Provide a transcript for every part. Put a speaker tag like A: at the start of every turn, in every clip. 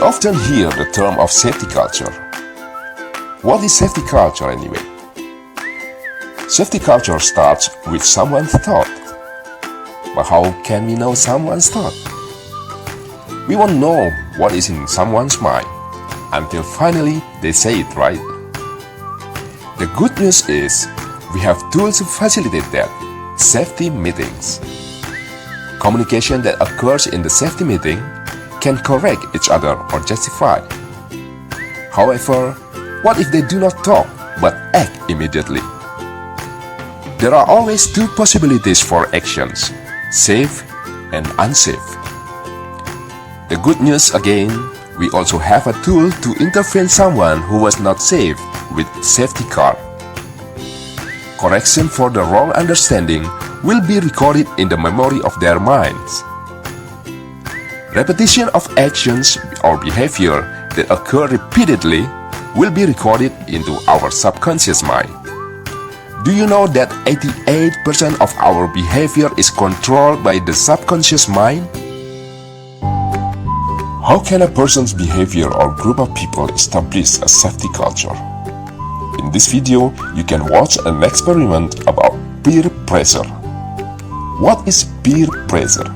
A: often hear the term of safety culture. What is safety culture anyway? Safety culture starts with someone's thought. But how can we know someone's thought? We won't know what is in someone's mind until finally they say it, right? The good news is we have tools to facilitate that. Safety meetings. Communication that occurs in the safety meeting can correct each other or justify. However, what if they do not talk but act immediately? There are always two possibilities for actions, safe and unsafe. The good news again, we also have a tool to intervene someone who was not safe with safety card. Correction for the wrong understanding will be recorded in the memory of their minds. Repetition of actions or behavior that occur repeatedly will be recorded into our subconscious mind. Do you know that 88% of our behavior is controlled by the subconscious mind? How can a person's behavior or group of people establish a safety culture? In this video, you can watch an experiment about peer pressure. What is peer pressure?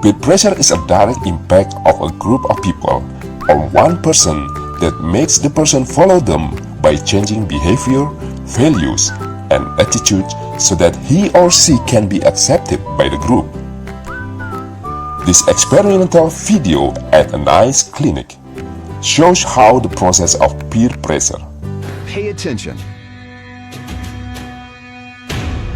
A: Peer pressure is a direct impact of a group of people on one person that makes the person follow them by changing behavior, values, and attitude so that he or she can be accepted by the group. This experimental video at a nice clinic shows how the process of peer pressure.
B: Pay attention.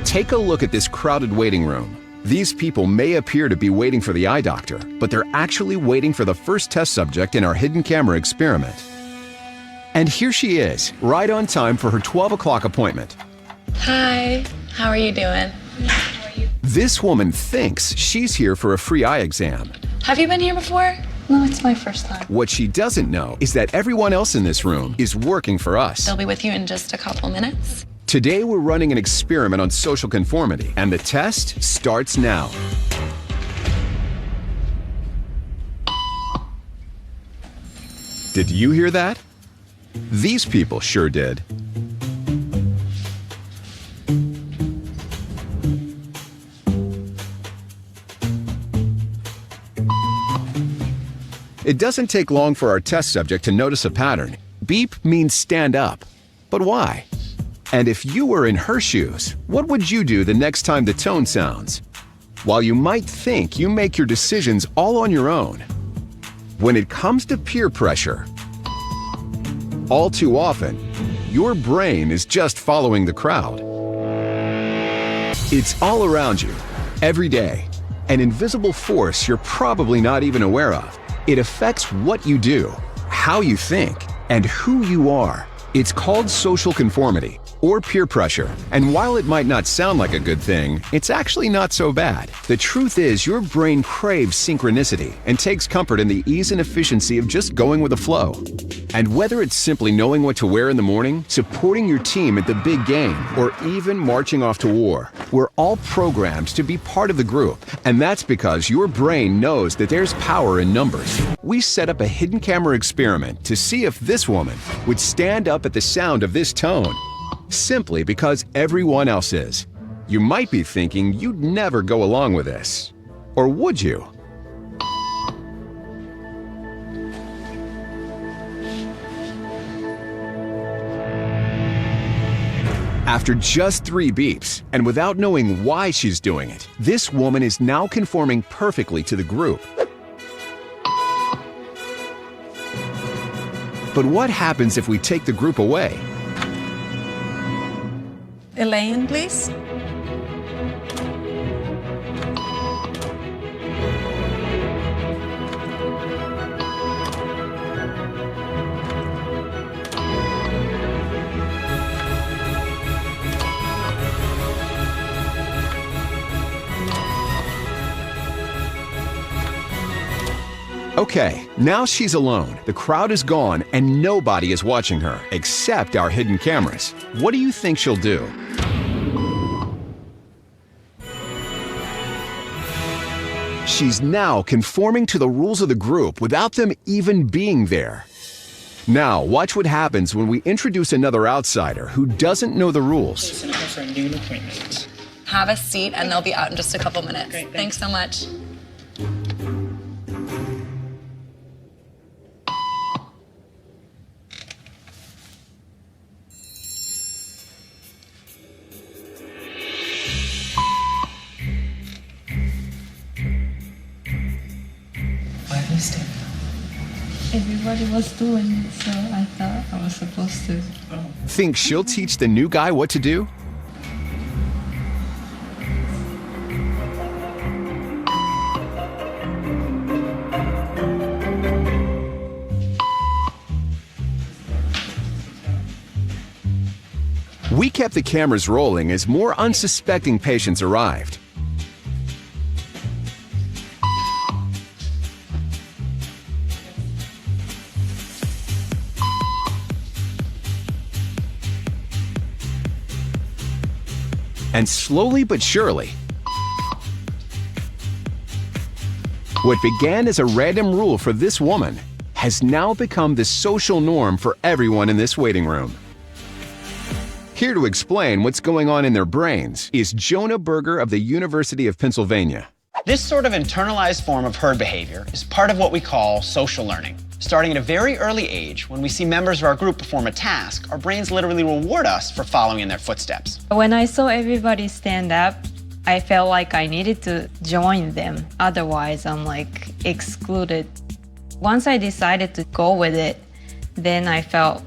B: Take a look at this crowded waiting room. These people may appear to be waiting for the eye doctor, but they're actually waiting for the first test subject in our hidden camera experiment. And here she is, right on time for her 12 o'clock appointment.
C: Hi, how are you doing?
B: This woman thinks she's here for a free eye exam.
C: Have you been here before? No, it's my first time.
B: What she doesn't know is that everyone else in this room is working for us.
C: They'll be with you in just a couple minutes.
B: Today we're running an experiment on social conformity, and the test starts now. Did you hear that? These people sure did. It doesn't take long for our test subject to notice a pattern. Beep means stand up. But why? And if you were in her shoes, what would you do the next time the tone sounds? While you might think you make your decisions all on your own, when it comes to peer pressure, all too often, your brain is just following the crowd. It's all around you, every day, an invisible force you're probably not even aware of. It affects what you do, how you think, and who you are. It's called social conformity, or peer pressure. And while it might not sound like a good thing, it's actually not so bad. The truth is, your brain craves synchronicity and takes comfort in the ease and efficiency of just going with the flow. And whether it's simply knowing what to wear in the morning, supporting your team at the big game, or even marching off to war, we're all programmed to be part of the group. And that's because your brain knows that there's power in numbers. We set up a hidden camera experiment to see if this woman would stand up at the sound of this tone. Simply because everyone else is. You might be thinking you'd never go along with this. Or would you? After just 3 beeps, and without knowing why she's doing it, this woman is now conforming perfectly to the group. But what happens if we take the group away?
D: Elaine, please.
B: Okay, now she's alone. The crowd is gone and nobody is watching her, except our hidden cameras. What do you think she'll do? She's now conforming to the rules of the group without them even being there. Now, watch what happens when we introduce another outsider who doesn't know the rules.
E: Listen up for a noon appointment.
C: Have a seat and they'll be out in just a couple minutes.
E: Great,
C: Thanks so much.
E: Why are you standing
F: Everybody was doing it, so I thought I was supposed to.
B: Think she'll teach the new guy what to do? We kept the cameras rolling as more unsuspecting patients arrived. And slowly but surely, what began as a random rule for this woman has now become the social norm for everyone in this waiting room. Here to explain what's going on in their brains is Jonah Berger of the University of Pennsylvania.
G: This sort of internalized form of herd behavior is part of what we call social learning. Starting at a very early age, when we see members of our group perform a task, our brains literally reward us for following in their footsteps.
F: When I saw everybody stand up, I felt like I needed to join them. Otherwise, I'm like excluded. Once I decided to go with it, then I felt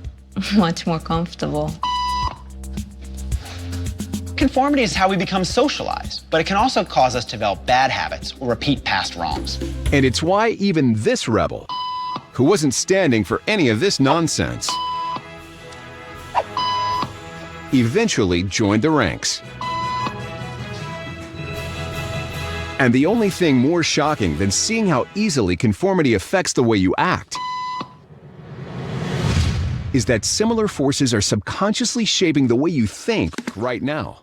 F: much more comfortable.
G: Conformity is how we become socialized, but it can also cause us to develop bad habits or repeat past wrongs.
B: And it's why even this rebel, who wasn't standing for any of this nonsense, eventually joined the ranks. And the only thing more shocking than seeing how easily conformity affects the way you act is that similar forces are subconsciously shaping the way you think right now.